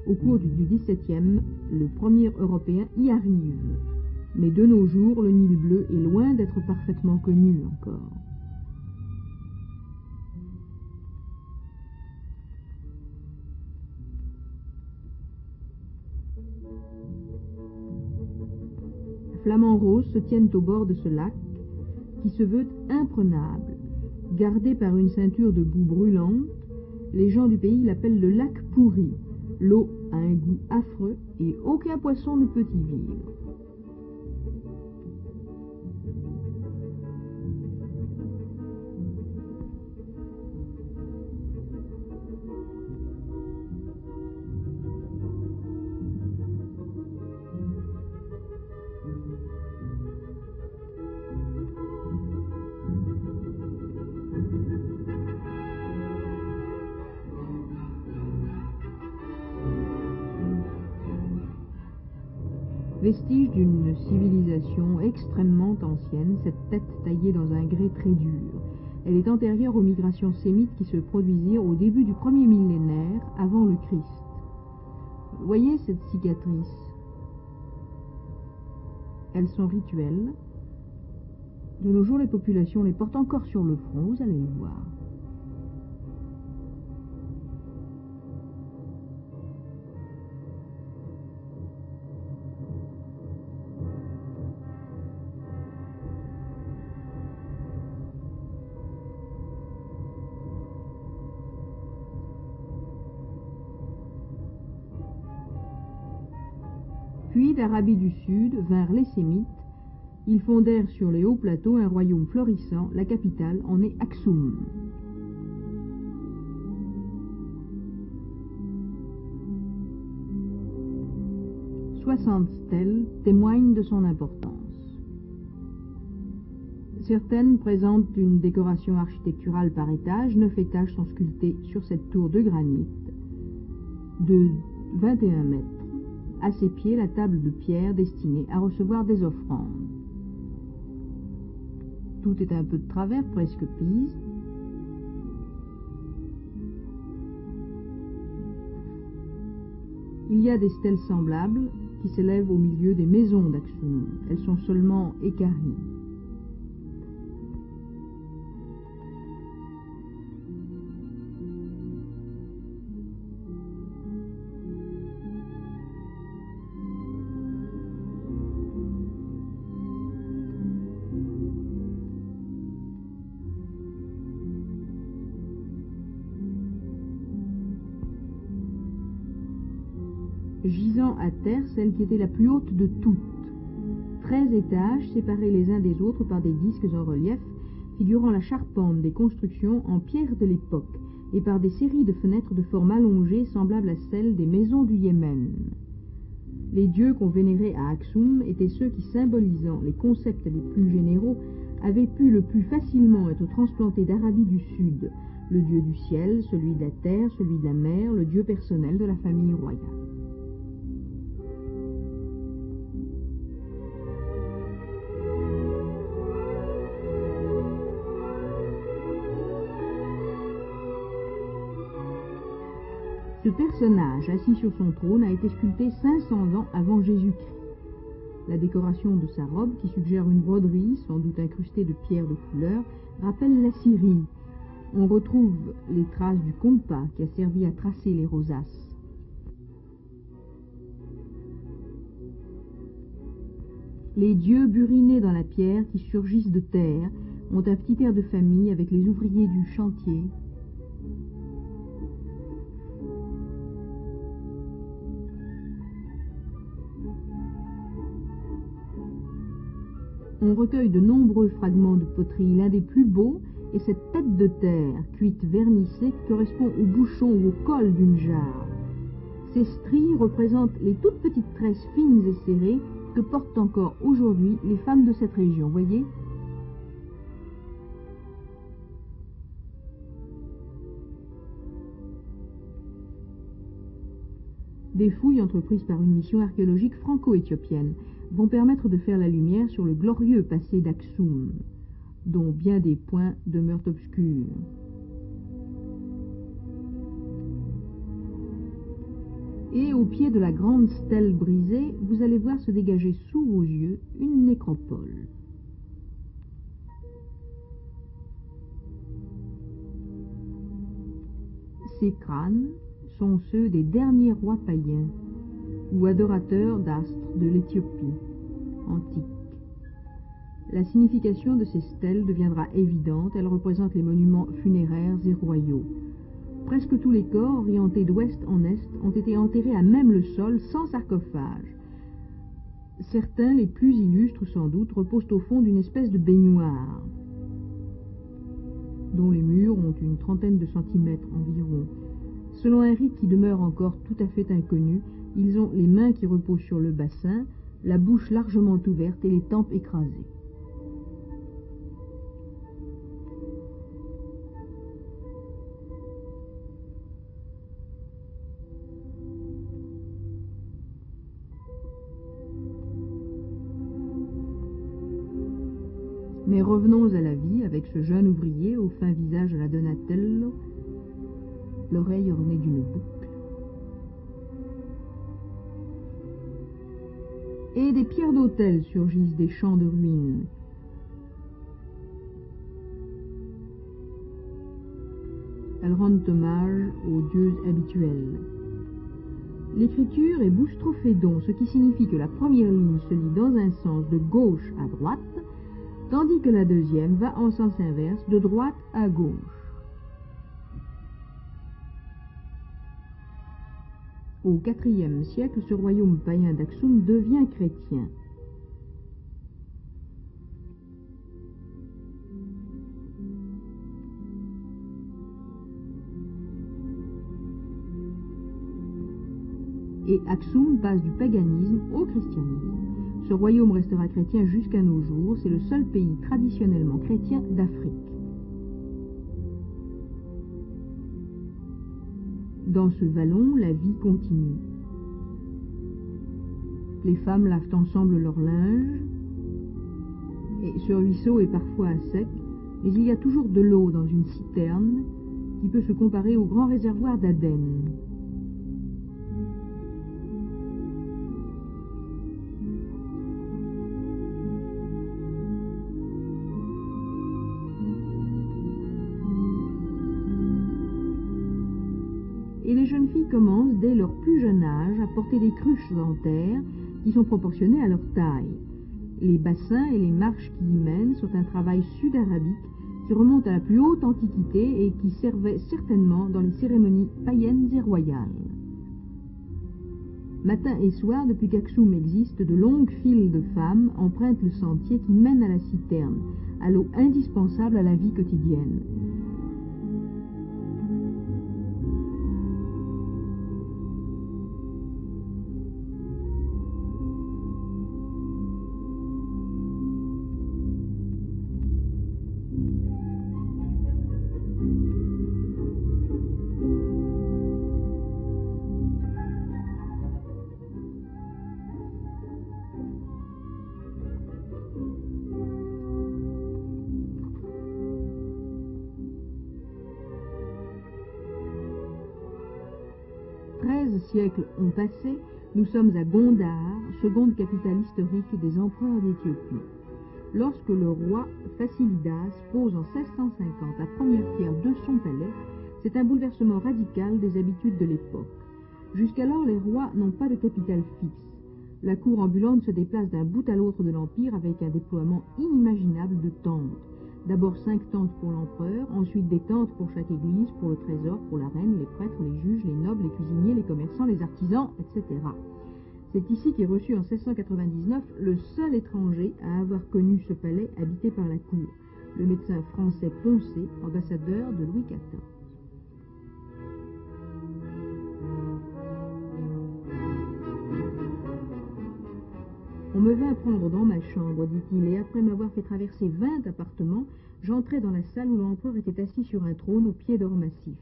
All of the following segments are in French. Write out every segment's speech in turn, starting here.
Au cours du XVIIe, le premier Européen y arrive. Mais de nos jours, le Nil bleu est loin d'être parfaitement connu encore. Flamants roses se tiennent au bord de ce lac, qui se veut imprenable. Gardé par une ceinture de boue brûlante, les gens du pays l'appellent le lac pourri. L'eau a un goût affreux et aucun poisson ne peut y vivre. Vestige d'une civilisation extrêmement ancienne, cette tête taillée dans un grès très dur. Elle est antérieure aux migrations sémites qui se produisirent au début du premier millénaire, avant le Christ. Voyez cette cicatrice. Elles sont rituelles. De nos jours, les populations les portent encore sur le front, vous allez le voir. Puis d'Arabie du Sud vinrent les Sémites. Ils fondèrent sur les hauts plateaux un royaume florissant, la capitale en est Aksum. « 60 stèles témoignent de son importance. Certaines présentent une décoration architecturale par étage. 9 étages sont sculptés sur cette tour de granit de 21 mètres. À ses pieds, la table de pierre destinée à recevoir des offrandes. Tout est un peu de travers, presque Pise. Il y a des stèles semblables qui s'élèvent au milieu des maisons d'Aksum. Elles sont seulement équarries. Gisant à terre, celle qui était la plus haute de toutes. 13 étages séparés les uns des autres par des disques en relief, figurant la charpente des constructions en pierre de l'époque, et par des séries de fenêtres de forme allongée semblables à celles des maisons du Yémen. Les dieux qu'on vénérait à Aksum étaient ceux qui, symbolisant les concepts les plus généraux, avaient pu le plus facilement être transplantés d'Arabie du Sud, le dieu du ciel, celui de la terre, celui de la mer, le dieu personnel de la famille royale. Ce personnage, assis sur son trône, a été sculpté 500 ans avant Jésus-Christ. La décoration de sa robe, qui suggère une broderie, sans doute incrustée de pierres de couleur, rappelle la Syrie. On retrouve les traces du compas qui a servi à tracer les rosaces. Les dieux burinés dans la pierre qui surgissent de terre ont un petit air de famille avec les ouvriers du chantier. On recueille de nombreux fragments de poterie. L'un des plus beaux est cette tête de terre, cuite vernissée, qui correspond au bouchon ou au col d'une jarre. Ces stries représentent les toutes petites tresses fines et serrées que portent encore aujourd'hui les femmes de cette région. Voyez ? Des fouilles entreprises par une mission archéologique franco-éthiopienne vont permettre de faire la lumière sur le glorieux passé d'Aksum, dont bien des points demeurent obscurs. Et au pied de la grande stèle brisée, vous allez voir se dégager sous vos yeux une nécropole. Ces crânes sont ceux des derniers rois païens ou adorateurs d'astres de l'Éthiopie antique. La signification de ces stèles deviendra évidente, elles représentent les monuments funéraires et royaux. Presque tous les corps, orientés d'ouest en est, ont été enterrés à même le sol, sans sarcophage. Certains, les plus illustres sans doute, reposent au fond d'une espèce de baignoire, dont les murs ont une trentaine de centimètres environ. Selon un rite qui demeure encore tout à fait inconnu, ils ont les mains qui reposent sur le bassin, la bouche largement ouverte et les tempes écrasées. Mais revenons à la vie avec ce jeune ouvrier au fin visage à la Donatello, l'oreille ornée d'une boucle. Et des pierres d'autel surgissent des champs de ruines. Elles rendent hommage aux dieux habituels. L'écriture est boustrophédon, ce qui signifie que la première ligne se lit dans un sens de gauche à droite, tandis que la deuxième va en sens inverse, de droite à gauche. Au IVe siècle, ce royaume païen d'Aksum devient chrétien. Et Aksum passe du paganisme au christianisme. Ce royaume restera chrétien jusqu'à nos jours, c'est le seul pays traditionnellement chrétien d'Afrique. Dans ce vallon, la vie continue. Les femmes lavent ensemble leur linge, et ce ruisseau est parfois à sec, mais il y a toujours de l'eau dans une citerne qui peut se comparer au grand réservoir d'Aden. Et les jeunes filles commencent dès leur plus jeune âge à porter des cruches en terre qui sont proportionnées à leur taille. Les bassins et les marches qui y mènent sont un travail sud-arabique qui remonte à la plus haute antiquité et qui servait certainement dans les cérémonies païennes et royales. Matin et soir, depuis qu'Aksum existe, de longues files de femmes empruntent le sentier qui mène à la citerne, à l'eau indispensable à la vie quotidienne. Siècles ont passé, nous sommes à Gondar, seconde capitale historique des empereurs d'Éthiopie. Lorsque le roi Fasilidas pose en 1650 la première pierre de son palais, c'est un bouleversement radical des habitudes de l'époque. Jusqu'alors, les rois n'ont pas de capitale fixe. La cour ambulante se déplace d'un bout à l'autre de l'Empire avec un déploiement inimaginable de tentes. D'abord 5 tentes pour l'empereur, ensuite des tentes pour chaque église, pour le trésor, pour la reine, les prêtres, les juges, les nobles, les cuisiniers, les commerçants, les artisans, etc. C'est ici qu'est reçu en 1699 le seul étranger à avoir connu ce palais habité par la cour, le médecin français Poncé, ambassadeur de Louis XIV. On me vint prendre dans ma chambre, dit-il, et après m'avoir fait traverser 20 appartements, j'entrai dans la salle où l'empereur était assis sur un trône au pied d'or massif.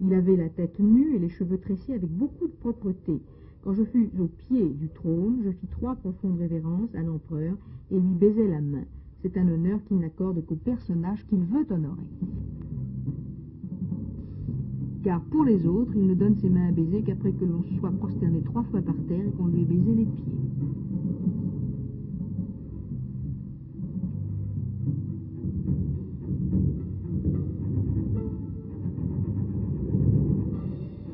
Il avait la tête nue et les cheveux tressés avec beaucoup de propreté. Quand je fus au pied du trône, je fis 3 profondes révérences à l'empereur et lui baisai la main. C'est un honneur qu'il n'accorde qu'au personnage qu'il veut honorer. car pour les autres, il ne donne ses mains à baiser qu'après que l'on soit prosterné 3 fois par terre et qu'on lui ait baisé les pieds.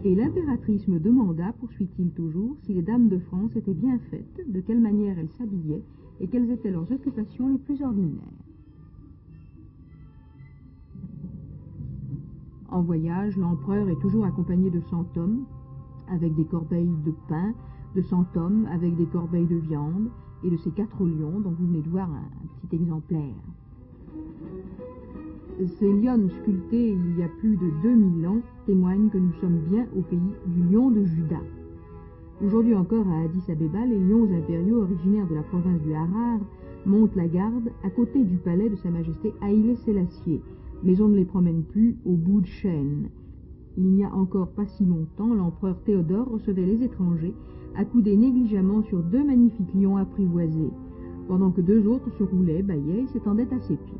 Et l'impératrice me demanda, poursuit-il toujours, si les dames de France étaient bien faites, de quelle manière elles s'habillaient et quelles étaient leurs occupations les plus ordinaires. En voyage, l'empereur est toujours accompagné de 100 hommes, avec des corbeilles de pain, de 100 hommes avec des corbeilles de viande, et de ces 4 lions dont vous venez de voir un petit exemplaire. Ces lionnes sculptées il y a plus de 2000 ans témoignent que nous sommes bien au pays du lion de Juda. Aujourd'hui encore à Addis Abeba, les lions impériaux originaires de la province du Harar montent la garde à côté du palais de Sa Majesté Haïlé Sélassié, mais on ne les promène plus au bout de chaîne. Il n'y a encore pas si longtemps, l'empereur Théodore recevait les étrangers accoudés négligemment sur 2 magnifiques lions apprivoisés, pendant que 2 autres se roulaient, bâillaient et s'étendaient à ses pieds.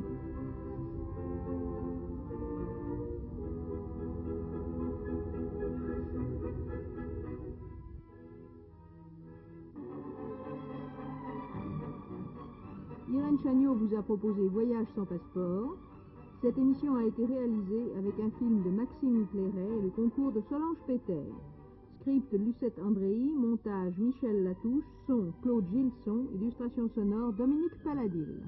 Irène Chagnaud vous a proposé Voyage sans passeport. Cette émission a été réalisée avec un film de Maxime Clairet et le concours de Solange Péter. Script Lucette Andréi, montage Michel Latouche, son Claude Gilson, illustration sonore Dominique Paladil.